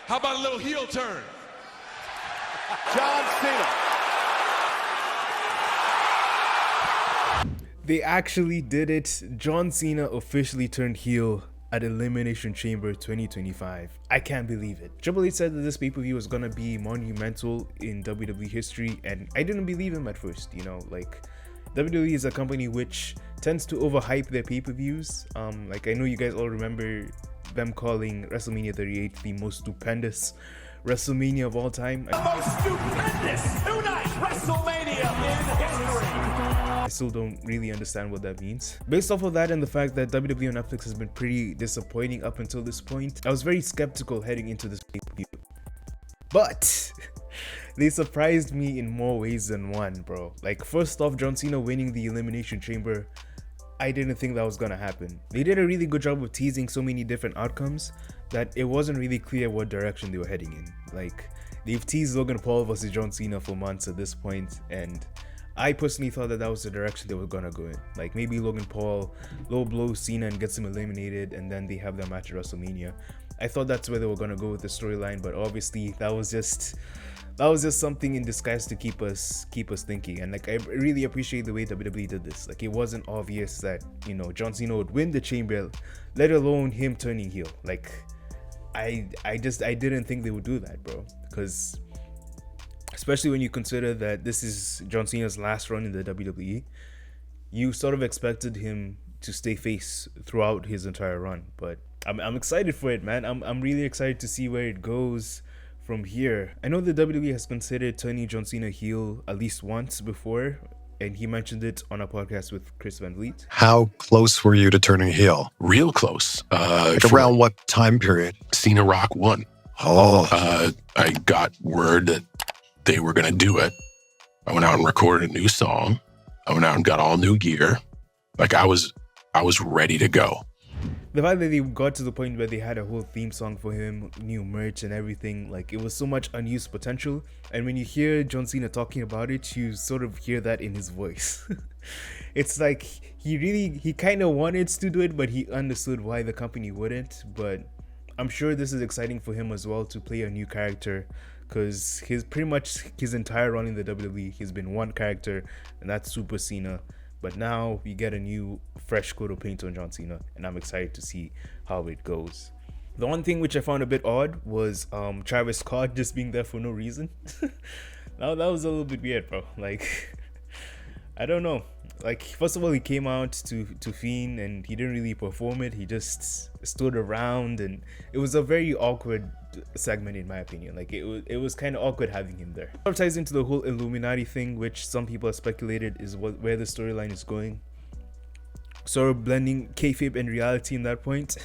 How about a little heel turn? John Cena. They actually did it. John Cena officially turned heel at Elimination Chamber 2025. I can't believe it. Triple H said that this pay-per-view was gonna be monumental in WWE history, and I didn't believe him at first. You know, like, WWE is a company which tends to overhype their pay-per-views. Like, I know you guys all remember them calling WrestleMania 38 the most stupendous WrestleMania of all time. Most stupendous two-night WrestleMania in history. I still don't really understand what that means. Based off of that and the fact that WWE on Netflix has been pretty disappointing up until this point, I was very skeptical heading into this pay-per-view. But they surprised me in more ways than one, bro. Like, first off, John Cena winning the Elimination Chamber, I didn't think that was gonna happen. They did a really good job of teasing so many different outcomes that it wasn't really clear what direction they were heading in. Like, they've teased Logan Paul versus John Cena for months at this point, and I personally thought that was the direction they were gonna go in. Like, maybe Logan Paul low blows Cena and gets him eliminated, and then they have their match at WrestleMania. I thought that's where they were gonna go with the storyline, but obviously that was just something in disguise to keep us thinking. And like, I really appreciate the way WWE did this. Like, it wasn't obvious that, you know, John Cena would win the Chamber, let alone him turning heel. Like, I didn't think they would do that, bro, because especially when you consider that this is John Cena's last run in the WWE, you sort of expected him to stay face throughout his entire run. But I'm excited for it, man. I'm really excited to see where it goes from here. I know the WWE has considered turning John Cena heel at least once before, and he mentioned it on a podcast with Chris Van Vliet. How close were you to turning heel? Real close. Like around what time period? Cena Rock won. Oh, I got word that they were going to do it. I went out and recorded a new song. I went out and got all new gear. Like, I was ready to go. The fact that they got to the point where they had a whole theme song for him, new merch and everything, like, it was so much unused potential. And when you hear John Cena talking about it, you sort of hear that in his voice. It's like he kind of wanted to do it, but he understood why the company wouldn't. But I'm sure this is exciting for him as well to play a new character, because pretty much his entire run in the WWE, he's been one character, and that's Super Cena. But now we get a new fresh coat of paint on John Cena, and I'm excited to see how it goes. The one thing which I found a bit odd was Travis Scott just being there for no reason. Now that was a little bit weird, bro. Like, I don't know. Like, first of all, he came out to Fiend and he didn't really perform it. He just stood around, and it was a very awkward segment in my opinion. Like, it was kind of awkward having him there. It ties into the whole Illuminati thing, which some people have speculated is where the storyline is going. Sort of blending kayfabe and reality in that point.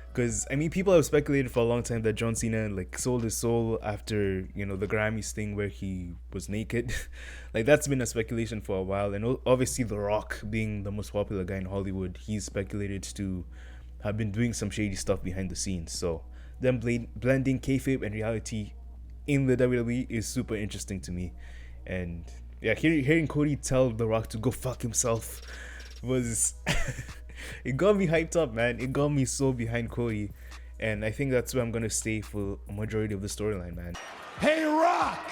Because, I mean, people have speculated for a long time that John Cena, like, sold his soul after, you know, the Grammys thing where he was naked. Like, that's been a speculation for a while. And obviously The Rock, being the most popular guy in Hollywood, he's speculated to have been doing some shady stuff behind the scenes. So them blending kayfabe and reality in the WWE is super interesting to me. And yeah, hearing Cody tell The Rock to go fuck himself was... It got me hyped up, man. It got me so behind Cody. And I think that's where I'm going to stay for a majority of the storyline, man. Hey, Rock!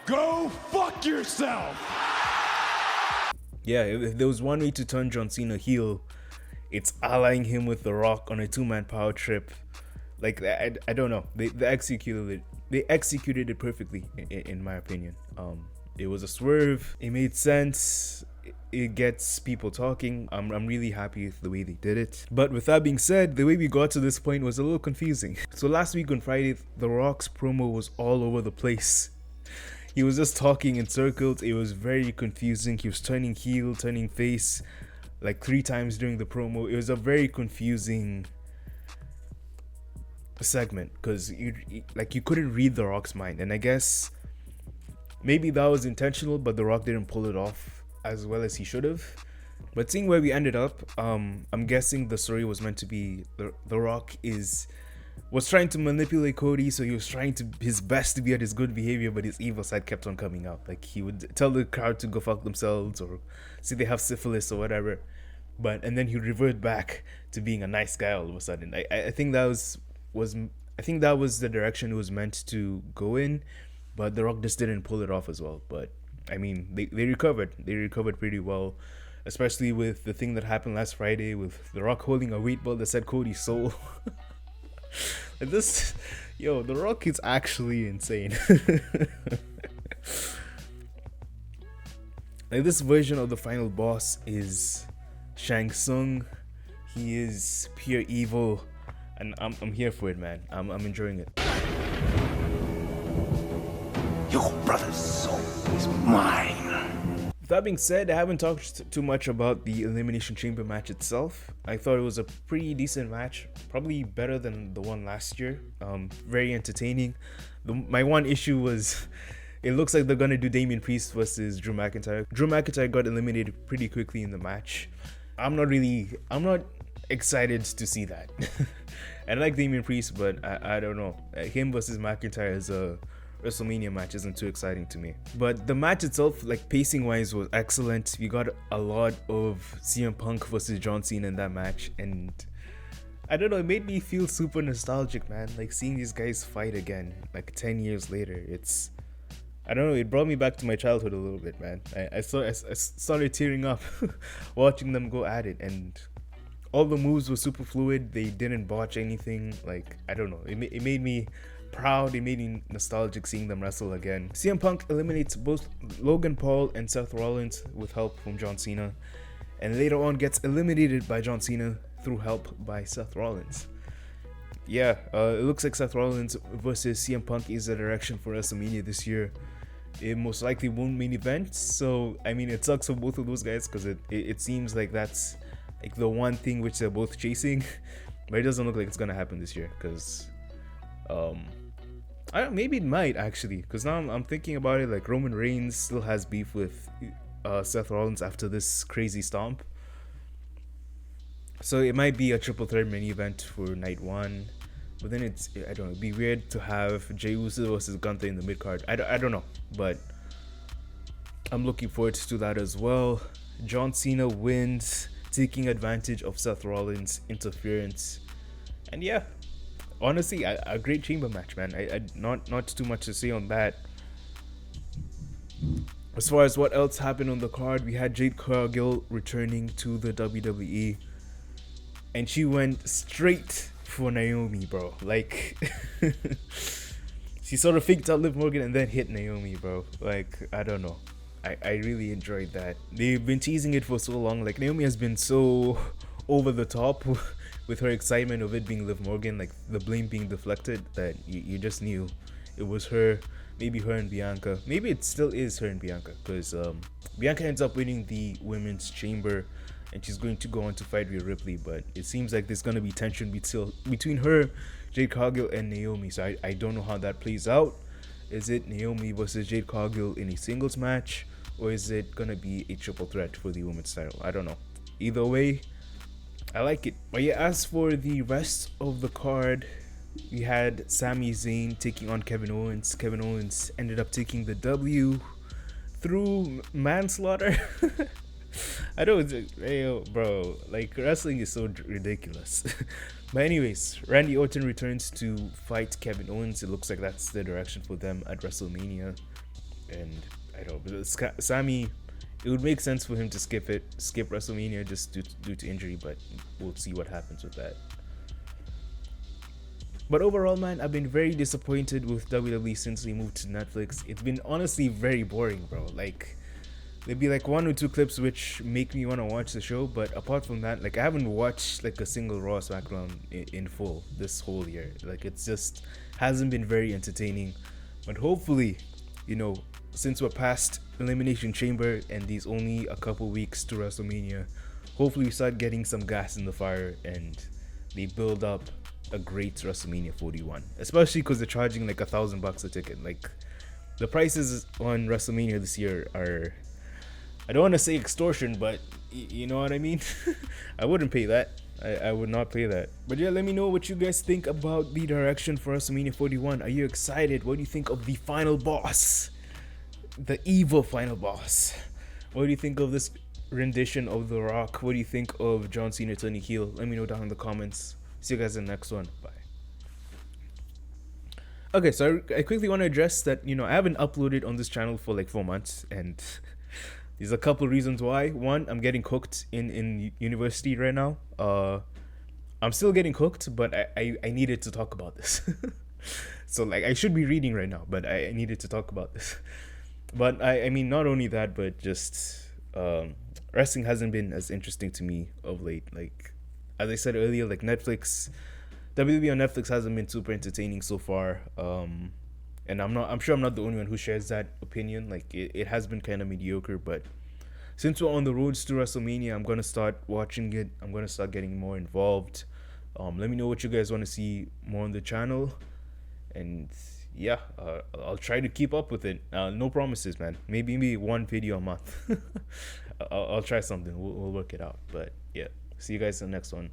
Go fuck yourself! Yeah, if there was one way to turn John Cena heel, it's allying him with The Rock on a two-man power trip. Like, I don't know. They executed it. They executed it perfectly, in my opinion. It was a swerve. It made sense. It gets people talking. I'm really happy with the way they did it. But with that being said, the way we got to this point was a little confusing. So last week on Friday, The Rock's promo was all over the place. He was just talking in circles. It was very confusing. He was turning heel, turning face like 3 times during the promo. It was a very confusing segment because you couldn't read The Rock's mind. And I guess maybe that was intentional, but The Rock didn't pull it off as well as he should have. But seeing where we ended up, I'm guessing the story was meant to be The Rock was trying to manipulate Cody, so he was trying his best to be at his good behavior, but his evil side kept on coming out. Like, he would tell the crowd to go fuck themselves or say they have syphilis or whatever, and then he'd revert back to being a nice guy all of a sudden. I think that was I think that was the direction it was meant to go in, but The Rock just didn't pull it off as well. But I mean, they recovered. They recovered pretty well, especially with the thing that happened last Friday with The Rock holding a weight belt that said Cody's soul. Like this, yo, The Rock is actually insane. Like this version of the final boss is Shang Tsung. He is pure evil, and I'm here for it, man. I'm enjoying it. Your brother's soul is mine. With that being said, I haven't talked too much about the Elimination Chamber match itself. I thought it was a pretty decent match, probably better than the one last year. Very entertaining. My one issue was it looks like they're gonna do Damian Priest versus Drew McIntyre. Drew McIntyre got eliminated pretty quickly in the match. I'm not excited to see that. I like Damian Priest, but I don't know. Him versus McIntyre as a WrestleMania match isn't too exciting to me. But the match itself, like pacing wise, was excellent. We got a lot of CM Punk versus John Cena in that match, and I don't know, it made me feel super nostalgic, man. Like seeing these guys fight again, like 10 years later. I don't know, it brought me back to my childhood a little bit, man. I started tearing up watching them go at it, and all the moves were super fluid. They didn't botch anything. Like, I don't know, it made me proud. It made me nostalgic seeing them wrestle again. CM Punk eliminates both Logan Paul and Seth Rollins with help from John Cena, and later on gets eliminated by John Cena through help by Seth Rollins. Yeah, it looks like Seth Rollins versus CM Punk is the direction for WrestleMania this year. It most likely won't main event, so I mean, it sucks for both of those guys because it seems like that's like the one thing which they're both chasing, but it doesn't look like it's gonna happen this year because maybe it might actually, because now I'm thinking about it, like Roman Reigns still has beef with Seth Rollins after this crazy stomp, so it might be a triple threat main event for night one. But then I don't know, it'd be weird to have Jey Uso versus Gunther in the mid card. I don't know, but I'm looking forward to that as well. John Cena wins, taking advantage of Seth Rollins' interference, and yeah, honestly, a great chamber match, man. I not too much to say on that. As far as what else happened on the card, we had Jade Cargill returning to the WWE, and she went straight for Naomi, bro. Like, she sort of faked out Liv Morgan and then hit Naomi, bro. Like, I don't know. I really enjoyed that. They've been teasing it for so long. Like, Naomi has been so over the top with her excitement of it being Liv Morgan, like the blame being deflected, that you just knew it was her. Maybe her and Bianca. Maybe it still is her and Bianca, because Bianca ends up winning the Women's Chamber, and she's going to go on to fight Rhea Ripley, but it seems like there's going to be tension between her, Jade Cargill, and Naomi, so I don't know how that plays out. Is it Naomi versus Jade Cargill in a singles match, or is it going to be a triple threat for the women's title? I don't know. Either way, I like it. But yeah, as for the rest of the card, we had Sami Zayn taking on Kevin Owens. Kevin Owens ended up taking the W through manslaughter. I know, hey, bro, like wrestling is so ridiculous. But anyways, Randy Orton returns to fight Kevin Owens. It looks like that's the direction for them at WrestleMania, and I don't know, but Sami, it would make sense for him to skip WrestleMania just due to injury, but we'll see what happens with that. But overall, man, I've been very disappointed with WWE since they moved to Netflix. It's been honestly very boring, bro. Like, there'd be like 1 or 2 clips which make me want to watch the show, but apart from that, like, I haven't watched like a single Raw SmackDown in full this whole year. Like, it's just hasn't been very entertaining. But hopefully, you know, since we're past Elimination Chamber and these only a couple weeks to WrestleMania, hopefully we start getting some gas in the fire and they build up a great WrestleMania 41, especially because they're charging like $1,000 a ticket. Like, the prices on WrestleMania this year are, I don't want to say extortion, but you know what I mean. I wouldn't pay that. I would not pay that. But yeah, let me know what you guys think about the direction for WrestleMania 41. Are you excited? What do you think of the final boss, the evil final boss? What do you think of this rendition of The Rock? What do you think of John Cena turning heel? Let me know down in the comments. See you guys in the next one. Bye. Okay, so I quickly want to address that, I haven't uploaded on this channel for like 4 months, and there's a couple reasons why. One, I'm getting cooked in university right now. I'm still getting cooked, but I needed to talk about this. So like I should be reading right now, but I needed to talk about this. But I mean, not only that, but just wrestling hasn't been as interesting to me of late. Like as I said earlier, like WWE on Netflix hasn't been super entertaining so far. And I'm sure I'm not the only one who shares that opinion. Like it has been kind of mediocre, but since we're on the roads to WrestleMania, I'm gonna start watching it. I'm gonna start getting more involved. Let me know what you guys want to see more on the channel, and yeah, I'll try to keep up with it. No promises, man. Maybe one video a month. I'll try something. We'll work it out. But yeah, see you guys in the next one.